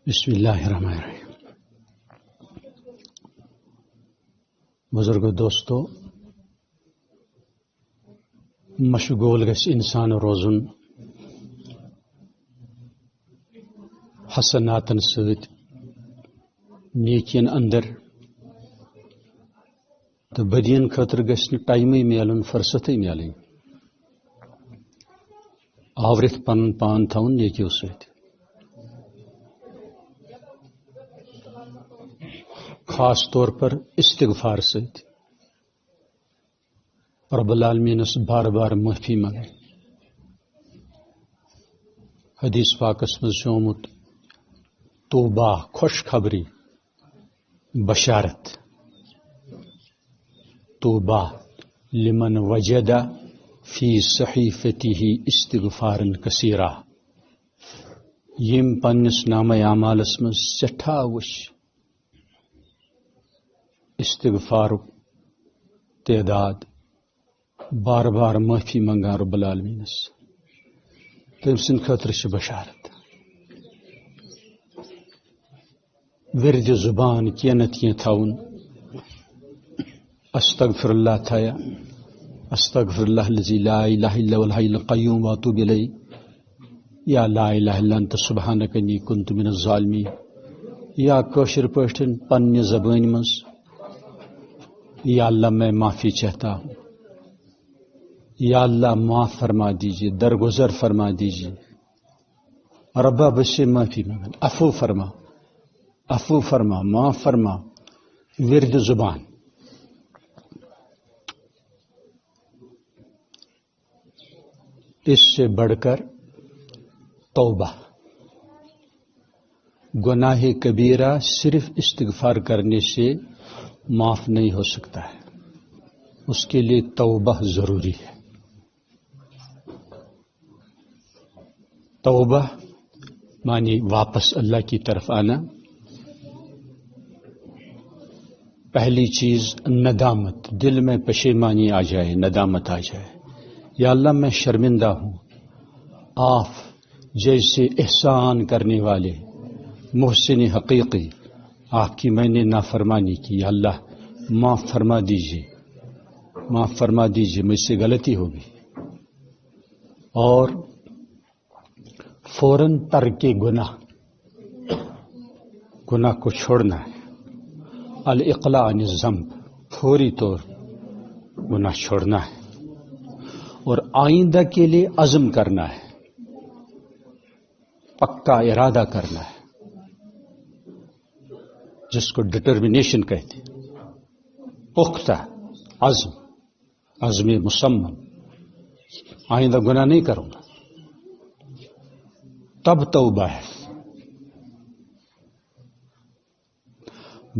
بسم اللہ الرحمن الرحیم۔ بزرگو دوستو، مشغول گژھِ انسان روزن حسناتن سۭتۍ، نیکین اندر، تو بدین خاطر گژھِ نہٕ ٹایمٕے میلُن، فرصتٕے میلٕنۍ، آورِتھ پنُن پان تھاوُن نیکیو سۭتۍ۔ خاص طور پر استغفار سۭتۍ، رب العالمینس بار بار معافی منگٕنۍ۔ حدیث پاکس منٛز چھُ آمُت توبہ خوشخبری، بشارت، توبہ لمن وجد فی صحیفته استغفارا کثیرا، یم پننس نامہ اعمالس منٛز سٹھاہ وٕچھ استغفارُک تعداد، بار بار معافی منگان رب العالمینس، تٔمۍ سٕنٛدِ خٲطرٕ چھِ بشارت۔ ورد زبان کینٛہہ نتہٕ کینٛہہ تھاوُن، استغفر اللہ تھایا، استغفر اللہ الذی لا الہ الا هو الحی القیوم واتوب الیہ، یا لا الہ الا انت سبحانک انی کنت من الظالمین، یا کٲشِر پٲٹھۍ پننہِ زبٲنۍ منٛز، یا اللہ میں معافی چاہتا ہوں، یا اللہ معاف فرما دیجیے، درگزر فرما دیجیے، ربا بس سے معافی مانگن، عفو فرما، عفو فرما، معاف فرما، ورد زبان۔ اس سے بڑھ کر توبہ، گناہ کبیرہ صرف استغفار کرنے سے معاف نہیں ہو سکتا ہے، اس کے لیے توبہ ضروری ہے۔ توبہ مانی واپس اللہ کی طرف آنا۔ پہلی چیز ندامت، دل میں پشیمانی آ جائے، ندامت آ جائے، یا اللہ میں شرمندہ ہوں، آپ جیسے احسان کرنے والے محسن حقیقی، آپ کی میں نے نافرمانی کی، یا اللہ معاف فرما دیجیے، معاف فرما دیجیے، مجھ سے غلطی ہوگی۔ اور فوراً ترک گناہ، گناہ کو چھوڑنا ہے، الاقلاع عن الذنب، فوری طور گناہ چھوڑنا ہے، اور آئندہ کے لیے عزم کرنا ہے، پکا ارادہ کرنا ہے، جس کو ڈٹرمنیشن کہتے ہیں، پختہ عزم، عزم مصمم، آئندہ گناہ نہیں کروں گا، تب توبہ ہے۔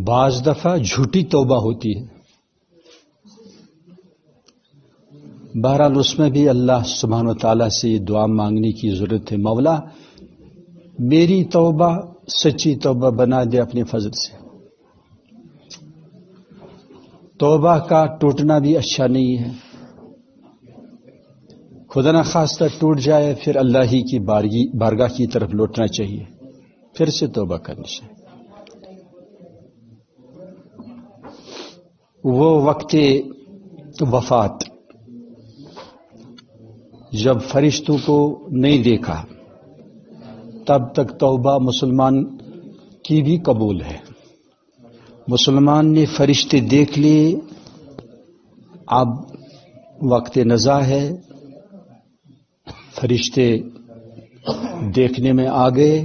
بعض دفعہ جھوٹی توبہ ہوتی ہے، بہرحال اس میں بھی اللہ سبحانہ وتعالیٰ سے یہ دعا مانگنے کی ضرورت ہے، مولا میری توبہ سچی توبہ بنا دے اپنے فضل سے۔ توبہ کا ٹوٹنا بھی اچھا نہیں ہے، خدا نخواستہ ٹوٹ جائے پھر اللہ ہی کی بارگاہ کی طرف لوٹنا چاہیے، پھر سے توبہ کرنی چاہیے۔ وہ وقت وفات جب فرشتوں کو نہیں دیکھا، تب تک توبہ مسلمان کی بھی قبول ہے۔ مسلمان نے فرشتے دیکھ لیے، اب وقت نزا ہے، فرشتے دیکھنے میں آ گئے،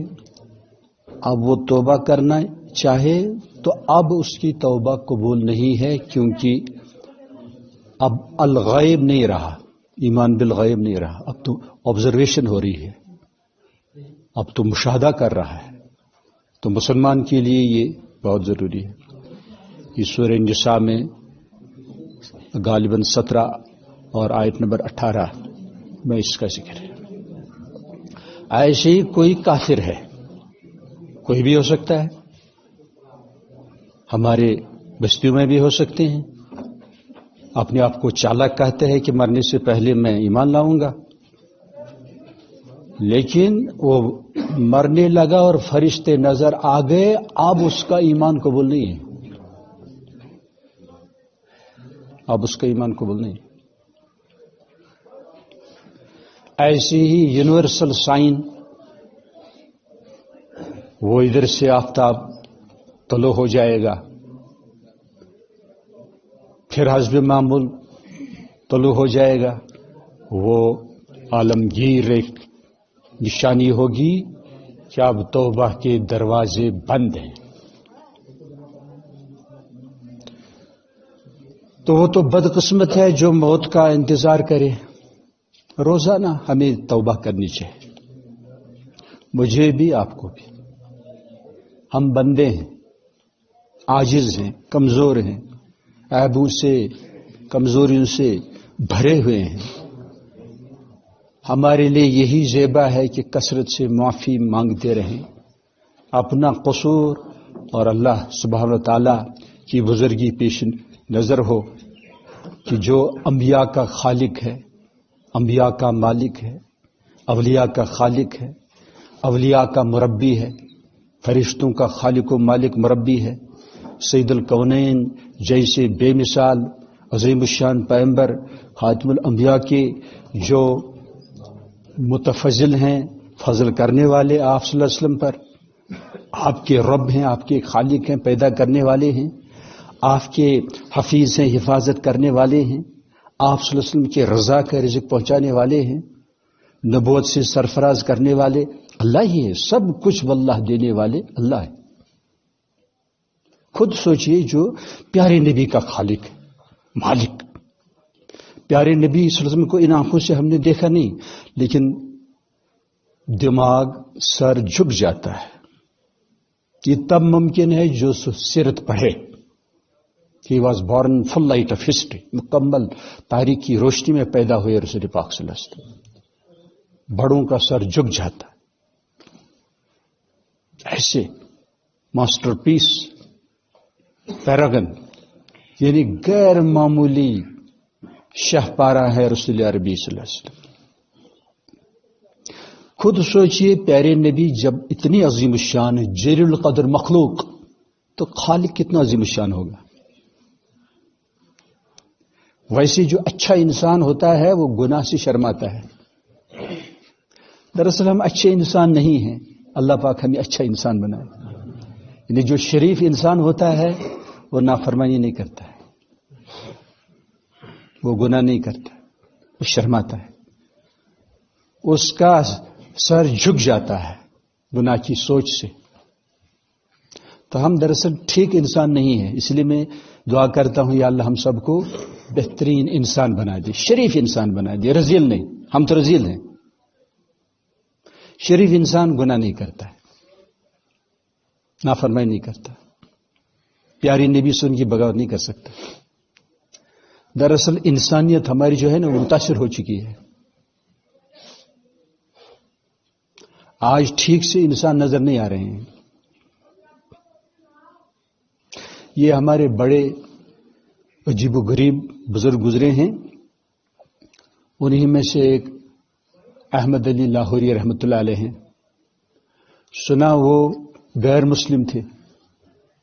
اب وہ توبہ کرنا چاہے تو اب اس کی توبہ قبول نہیں ہے، کیونکہ اب الغیب نہیں رہا، ایمان بالغیب نہیں رہا، اب تو آبزرویشن ہو رہی ہے، اب تو مشاہدہ کر رہا ہے۔ تو مسلمان کے لیے یہ بہت ضروری ہے۔ یہ سورہ نساء میں غالباً 17 اور آیت نمبر 18 میں اس کا ذکر ہے۔ ایسے ہی کوئی کافر ہے، کوئی بھی ہو سکتا ہے، ہمارے بستیوں میں بھی ہو سکتے ہیں، اپنے آپ کو چالاک کہتے ہیں کہ مرنے سے پہلے میں ایمان لاؤں گا، لیکن وہ مرنے لگا اور فرشتے نظر آ گئے، اب اس کا ایمان قبول نہیں ہے، اب اس کا ایمان قبول نہیں۔ ایسی ہی یونیورسل سائن، وہ ادھر سے آفتاب طلوع ہو جائے گا، پھر حسب معمول طلوع ہو جائے گا، وہ عالمگیر ایک نشانی ہوگی کہ اب توبہ کے دروازے بند ہیں۔ تو وہ تو بدقسمت ہے جو موت کا انتظار کرے۔ روزانہ ہمیں توبہ کرنی چاہیے، مجھے بھی آپ کو بھی۔ ہم بندے ہیں، عاجز ہیں، کمزور ہیں، عیبوں سے کمزوریوں سے بھرے ہوئے ہیں۔ ہمارے لیے یہی زیبا ہے کہ کثرت سے معافی مانگتے رہیں، اپنا قصور اور اللہ سبحانہ و تعالی کی بزرگی پیش نظر ہو کہ جو انبیاء کا خالق ہے، انبیاء کا مالک ہے، اولیاء کا خالق ہے، اولیاء کا مربی ہے، فرشتوں کا خالق و مالک مربی ہے، سید الکونین جیسے بے مثال عظیم الشان پیغمبر خاتم الانبیاء کے جو متفضل ہیں، فضل کرنے والے آپ صلی اللہ علیہ وسلم پر، آپ کے رب ہیں، آپ کے خالق ہیں، پیدا کرنے والے ہیں، آپ کے حفیظ ہیں، حفاظت کرنے والے ہیں، آپ صلی اللہ علیہ وسلم کے رضا کا رزق پہنچانے والے ہیں، نبوت سے سرفراز کرنے والے اللہ ہی ہے، سب کچھ واللہ دینے والے اللہ ہے۔ خود سوچئے جو پیارے نبی کا خالق ہے، مالک، پیارے نبی صلی اللہ علیہ وسلم کو ان آنکھوں سے ہم نے دیکھا نہیں، لیکن دماغ سر جھک جاتا ہے۔ یہ تب ممکن ہے جو سیرت پڑھے۔ He was born full light of history، مکمل تاریخ کی روشنی میں پیدا ہوئے رسول پاک صلی اللہ علیہ وسلم۔ بڑوں کا سر جھک جاتا ہے۔ ایسے ماسٹر پیس، پیراگن، یعنی غیر معمولی شہ پارا ہے رسول عربی صلی اللہ علیہ وسلم۔ خود سوچئے پیارے نبی جب اتنی عظیم الشان ہے، جلیل القدر مخلوق، تو خالق کتنا عظیم الشان ہوگا۔ ویسے جو اچھا انسان ہوتا ہے وہ گناہ سے شرماتا ہے۔ دراصل ہم اچھے انسان نہیں ہیں، اللہ پاک ہمیں اچھا انسان بنائے۔ یعنی جو شریف انسان ہوتا ہے وہ نافرمانی نہیں کرتا ہے، وہ گناہ نہیں کرتا، وہ شرماتا ہے، اس کا سر جھک جاتا ہے گناہ کی سوچ سے۔ تو ہم دراصل ٹھیک انسان نہیں ہیں، اس لیے میں دعا کرتا ہوں یا اللہ ہم سب کو بہترین انسان بنا دے، شریف انسان بنا دے، رذیل نہیں۔ ہم تو رذیل ہیں۔ شریف انسان گناہ نہیں کرتا ہے، نافرمانی نہیں کرتا، پیاری نبی سے ان کی بغاوت نہیں کر سکتا۔ دراصل انسانیت ہماری جو ہے نا وہ متاثر ہو چکی ہے۔ آج ٹھیک سے انسان نظر نہیں آ رہے ہیں۔ یہ ہمارے بڑے عجیب و غریب بزرگ گزرے ہیں، انہی میں سے ایک احمد علی لاہوری رحمۃ اللہ علیہ ہیں۔ سنا وہ غیر مسلم تھے،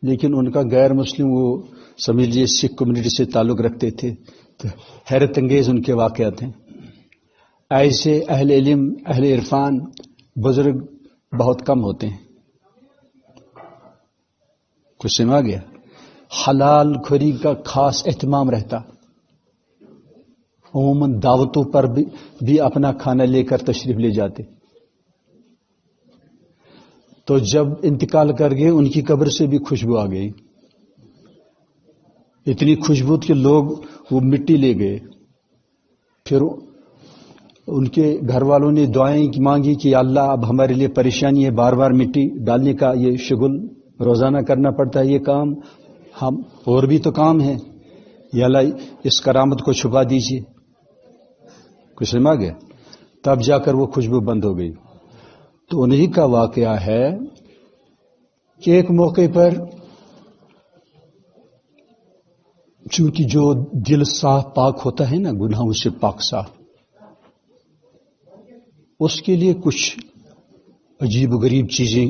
لیکن ان کا غیر مسلم وہ سمجھ لیجیے سکھ کمیونٹی سے تعلق رکھتے تھے، تو حیرت انگیز ان کے واقعات ہیں۔ ایسے اہل علم، اہل عرفان، بزرگ بہت کم ہوتے ہیں۔ کچھ سما گیا، حلال خوری کا خاص اہتمام رہتا، عموماً دعوتوں پر بھی اپنا کھانا لے کر تشریف لے جاتے۔ تو جب انتقال کر گئے ان کی قبر سے بھی خوشبو آ گئی، اتنی خوشبو کہ لوگ وہ مٹی لے گئے۔ پھر ان کے گھر والوں نے دعائیں مانگی کہ اللہ اب ہمارے لیے پریشانی ہے، بار بار مٹی ڈالنے کا یہ شغل روزانہ کرنا پڑتا ہے، یہ کام ہم اور بھی تو کام ہے، یا اللہ اس کرامت کو چھپا دیجیے۔ کچھ سمجھ گیا؟ تب جا کر وہ خوشبو بند ہو گئی۔ تو انہی کا واقعہ ہے کہ ایک موقع پر چونکہ جو دل صاف پاک ہوتا ہے نا، گناہوں سے پاک صاف، اس کے لیے کچھ عجیب و غریب چیزیں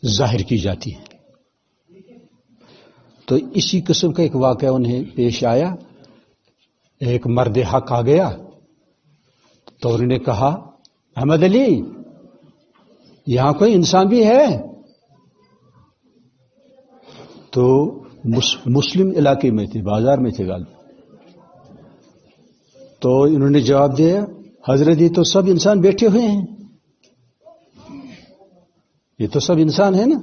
ظاہر کی جاتی ہیں. تو اسی قسم کا ایک واقعہ انہیں پیش آیا. ایک مرد حق آ گیا تو انہوں نے کہا احمد علی یہاں کوئی انسان بھی ہے؟ تو مسلم علاقے میں تھے، بازار میں تھے غالب. تو انہوں نے جواب دیا حضرت یہ تو سب انسان بیٹھے ہوئے ہیں، یہ تو سب انسان ہیں نا،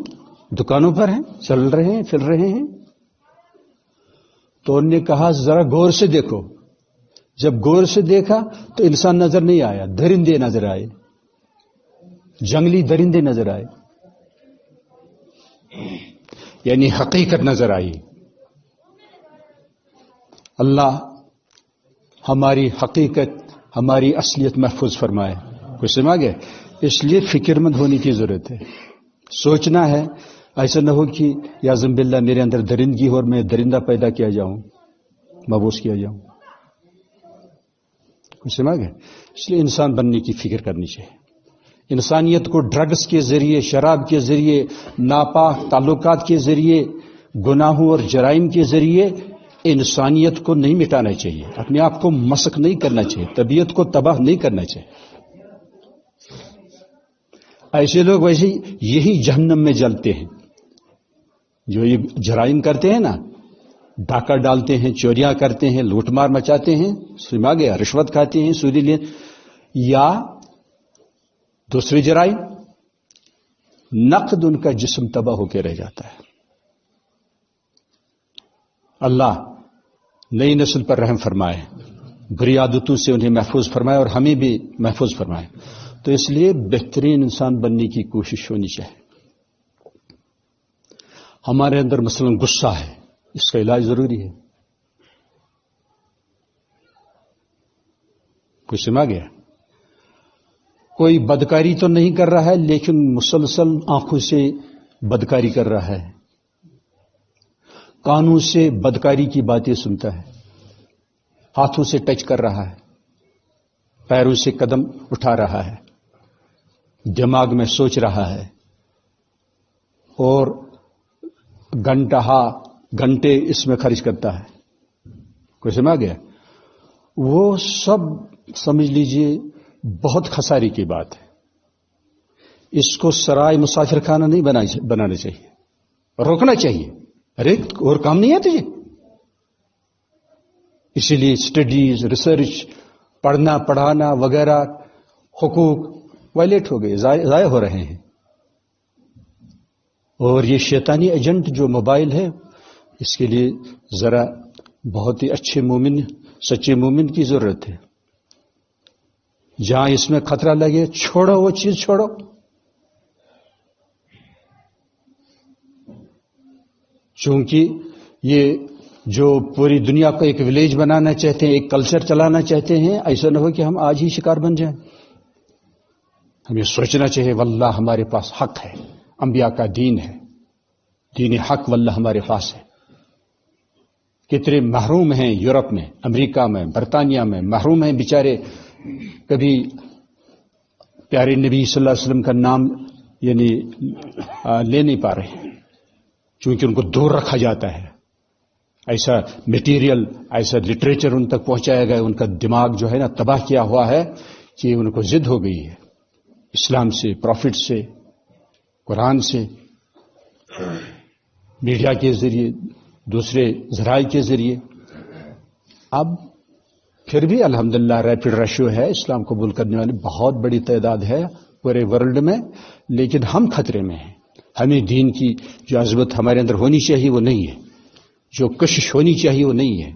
دکانوں پر ہیں، چل رہے ہیں، پھر رہے ہیں. تو انہوں نے کہا ذرا غور سے دیکھو. جب غور سے دیکھا تو انسان نظر نہیں آیا، درندے نظر آئے، جنگلی درندے نظر آئے، یعنی حقیقت نظر آئی. اللہ ہماری حقیقت، ہماری اصلیت محفوظ فرمائے. کچھ سمجھ گئے؟ اس لیے فکر مند ہونے کی ضرورت ہے، سوچنا ہے. ایسا نہ ہو کہ یعظم باللہ میرے اندر درندگی ہو اور میں درندہ پیدا کیا جاؤں، مبوس کیا جاؤں. کچھ سمجھ گئے؟ اس لیے انسان بننے کی فکر کرنی چاہیے. انسانیت کو ڈرگز کے ذریعے، شراب کے ذریعے، ناپاک تعلقات کے ذریعے، گناہوں اور جرائم کے ذریعے انسانیت کو نہیں مٹانا چاہیے، اپنے آپ کو مسخ نہیں کرنا چاہیے، طبیعت کو تباہ نہیں کرنا چاہیے. ایسے لوگ ویسے یہی جہنم میں جلتے ہیں جو یہ جرائم کرتے ہیں نا، ڈاکہ ڈالتے ہیں، چوریاں کرتے ہیں، لوٹ مار مچاتے ہیں، سما گیا، رشوت کھاتے ہیں، سودی لے، یا دوسرے جرائم. نقد ان کا جسم تباہ ہو کے رہ جاتا ہے. اللہ نئی نسل پر رحم فرمائے، بری عادتوں سے انہیں محفوظ فرمائے اور ہمیں بھی محفوظ فرمائے. تو اس لیے بہترین انسان بننے کی کوشش ہونی چاہیے. ہمارے اندر مثلا غصہ ہے، اس کا علاج ضروری ہے. کچھ سمجھ گیا؟ کوئی بدکاری تو نہیں کر رہا ہے لیکن مسلسل آنکھوں سے بدکاری کر رہا ہے، کانوں سے بدکاری کی باتیں سنتا ہے، ہاتھوں سے ٹچ کر رہا ہے، پیروں سے قدم اٹھا رہا ہے، دماغ میں سوچ رہا ہے، اور گھنٹے اس میں خرچ کرتا ہے. کوئی سمجھ گیا؟ وہ سب سمجھ لیجئے بہت خسارے کی بات ہے. اس کو سرائے مسافر خانہ نہیں بنانا چاہیے، روکنا چاہیے. ارے اور کام نہیں ہے تجھے؟ اسی لیے اسٹڈیز، ریسرچ، پڑھنا پڑھانا وغیرہ حقوق وائلیٹ ہو گئے، ضائع ہو رہے ہیں. اور یہ شیطانی ایجنٹ جو موبائل ہے، اس کے لیے ذرا بہت ہی اچھے مومن، سچے مومن کی ضرورت ہے. جہاں اس میں خطرہ لگے چھوڑو، وہ چیز چھوڑو. چونکہ یہ جو پوری دنیا کو ایک ولیج بنانا چاہتے ہیں، ایک کلچر چلانا چاہتے ہیں، ایسا نہ ہو کہ ہم آج ہی شکار بن جائیں. ہمیں سوچنا چاہیے واللہ ہمارے پاس حق ہے، انبیاء کا دین ہے، دین حق واللہ ہمارے پاس ہے. کتنے محروم ہیں یورپ میں، امریکہ میں، برطانیہ میں محروم ہیں بیچارے، کبھی پیارے نبی صلی اللہ علیہ وسلم کا نام یعنی لے نہیں پا رہے چونکہ ان کو دور رکھا جاتا ہے. ایسا میٹیریل، ایسا لٹریچر ان تک پہنچایا گیا، ان کا دماغ جو ہے نا تباہ کیا ہوا ہے کہ ان کو ضد ہو گئی ہے اسلام سے، پروفٹ سے، قرآن سے، میڈیا کے ذریعے، دوسرے ذرائع کے ذریعے. اب پھر بھی الحمدللہ ریپڈ ریشو ہے، اسلام قبول کرنے والی بہت بڑی تعداد ہے پورے ورلڈ میں، لیکن ہم خطرے میں ہیں. ہمیں دین کی جو عظمت ہمارے اندر ہونی چاہیے وہ نہیں ہے، جو کشش ہونی چاہیے وہ نہیں ہے،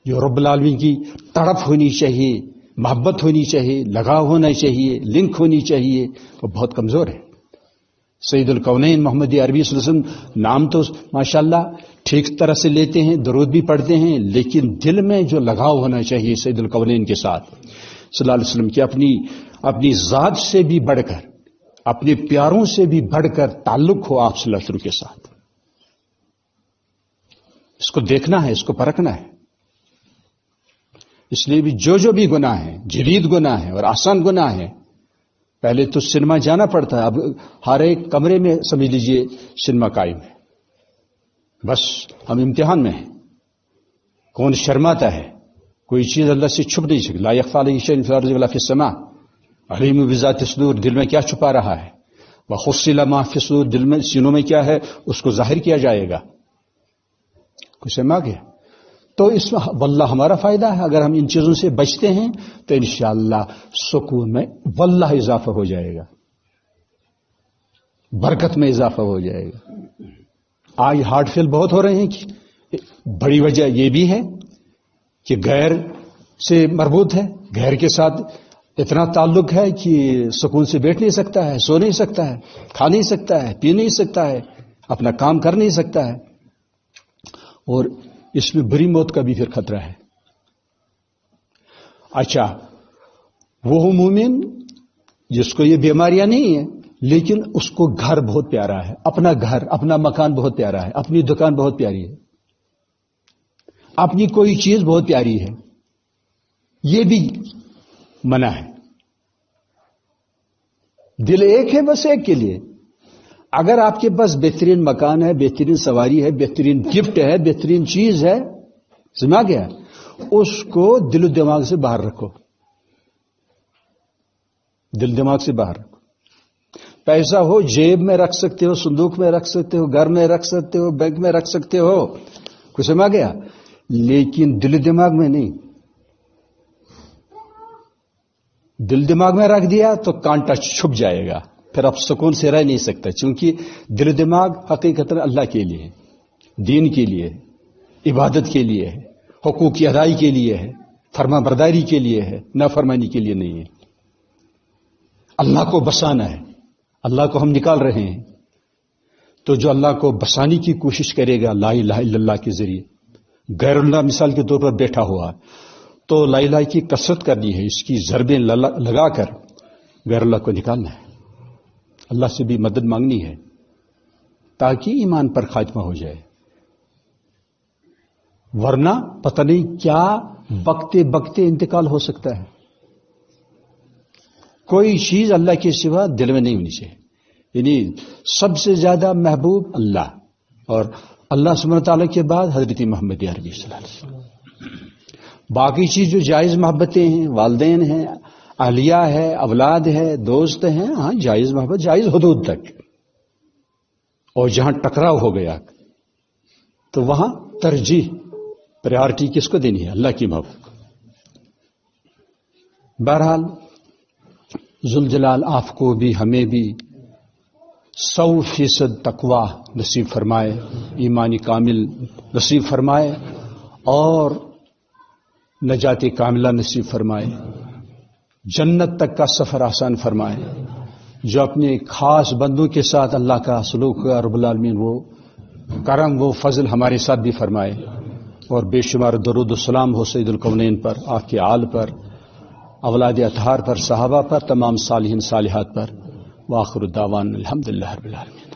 جو رب العالمین کی تڑپ ہونی چاہیے، محبت ہونی چاہیے، لگاؤ ہونا چاہیے، لنک ہونی چاہیے، وہ بہت کمزور ہے. سید الکونین محمد عربی صلی اللہ علیہ وسلم نام تو ماشاءاللہ ٹھیک طرح سے لیتے ہیں، درود بھی پڑھتے ہیں، لیکن دل میں جو لگاؤ ہونا چاہیے سید الکونین کے ساتھ صلی اللہ علیہ وسلم کی، اپنی ذات سے بھی بڑھ کر، اپنے پیاروں سے بھی بڑھ کر تعلق ہو آپ صلی اللہ علیہ وسلم کے ساتھ. اس کو دیکھنا ہے، اس کو پرکھنا ہے. اس لیے بھی جو بھی گناہ ہے، جدید گناہ ہے اور آسان گناہ ہے، پہلے تو سنیما جانا پڑتا ہے، اب ہر ایک کمرے میں سمجھ لیجئے سنیما قائم ہے. بس ہم امتحان میں ہیں. کون شرماتا ہے؟ کوئی چیز اللہ سے چھپ نہیں سکتی. لا یخفی علیہ شیء فی الارض ولا فی السماء. علیم بذات الصدور، دل میں کیا چھپا رہا ہے. وحصل ما فی الصدور، دل میں سینوں میں کیا ہے اس کو ظاہر کیا جائے گا. کچھ سمجھ گیا؟ تو اس میں واللہ ہمارا فائدہ ہے. اگر ہم ان چیزوں سے بچتے ہیں تو انشاءاللہ سکون میں واللہ اضافہ ہو جائے گا، برکت میں اضافہ ہو جائے گا. آج ہارٹ فیل بہت ہو رہے ہیں کہ بڑی وجہ یہ بھی ہے کہ غیر سے مربوط ہے، غیر کے ساتھ اتنا تعلق ہے کہ سکون سے بیٹھ نہیں سکتا ہے، سو نہیں سکتا ہے، کھا نہیں سکتا ہے، پی نہیں سکتا ہے، اپنا کام کر نہیں سکتا ہے. اور اس میں بری موت کا بھی پھر خطرہ ہے. اچھا، وہ مومن جس کو یہ بیماریاں نہیں ہیں لیکن اس کو گھر بہت پیارا ہے، اپنا گھر، اپنا مکان بہت پیارا ہے، اپنی دکان بہت پیاری ہے، اپنی کوئی چیز بہت پیاری ہے، یہ بھی منع ہے. دل ایک ہے بس ایک کے لیے. اگر آپ کے پاس بہترین مکان ہے، بہترین سواری ہے، بہترین گفٹ ہے، بہترین چیز ہے، سمجھا گیا، اس کو دل و دماغ سے باہر رکھو. دل دماغ سے باہر رکھو. پیسہ ہو جیب میں رکھ سکتے ہو، صندوق میں رکھ سکتے ہو، گھر میں رکھ سکتے ہو، بینک میں رکھ سکتے ہو، کچھ سمجھا گیا، لیکن دل دماغ میں نہیں. دل دماغ میں رکھ دیا تو کانٹا چھپ جائے گا، پھر آپ سکون سے رہ نہیں سکتا. چونکہ دل دماغ حقیقت اللہ کے لیے، دین کے لیے، عبادت کے لیے ہے، حقوق کی ادائی کے لیے ہے، فرما برداری کے لیے ہے، نافرمانی کے لیے نہیں ہے. اللہ کو بسانا ہے. اللہ کو ہم نکال رہے ہیں، تو جو اللہ کو بسانے کی کوشش کرے گا لا الہ الا اللہ کے ذریعے، غیر اللہ مثال کے طور پر بیٹھا ہوا، تو لا الہ کی کثرت کرنی ہے، اس کی ضربیں لگا کر غیر اللہ کو نکالنا ہے. اللہ سے بھی مدد مانگنی ہے تاکہ ایمان پر خاتمہ ہو جائے. ورنہ پتہ نہیں کیا بکتے بکتے انتقال ہو سکتا ہے. کوئی چیز اللہ کے سوا دل میں نہیں ہونی چاہیے. یعنی سب سے زیادہ محبوب اللہ، اور اللہ سبحانہ تعالیٰ کے بعد حضرت محمد عربی صلی اللہ علیہ وسلم. باقی چیز جو جائز محبتیں ہیں، والدین ہیں، اہلیہ ہے، اولاد ہے، دوست ہیں، ہاں جائز محبت، جائز حدود تک. اور جہاں ٹکراؤ ہو گیا تو وہاں ترجیح، پریارٹی کس کو دینی ہے؟ اللہ کی محبت. بہرحال ذوالجلال آپ کو بھی ہمیں بھی 100% تقوی نصیب فرمائے، ایمانی کامل نصیب فرمائے، اور نجات کاملہ نصیب فرمائے، جنت تک کا سفر آسان فرمائے. جو اپنے خاص بندوں کے ساتھ اللہ کا سلوک ہوا رب العالمین، وہ کرم، وہ فضل ہمارے ساتھ بھی فرمائے. اور بے شمار درود و سلام ہو سید الکونین پر، آپ کے آل پر، اولاد اطہار پر، صحابہ پر، تمام صالحین صالحات پر. وآخر الدعوان الحمدللہ رب العالمین.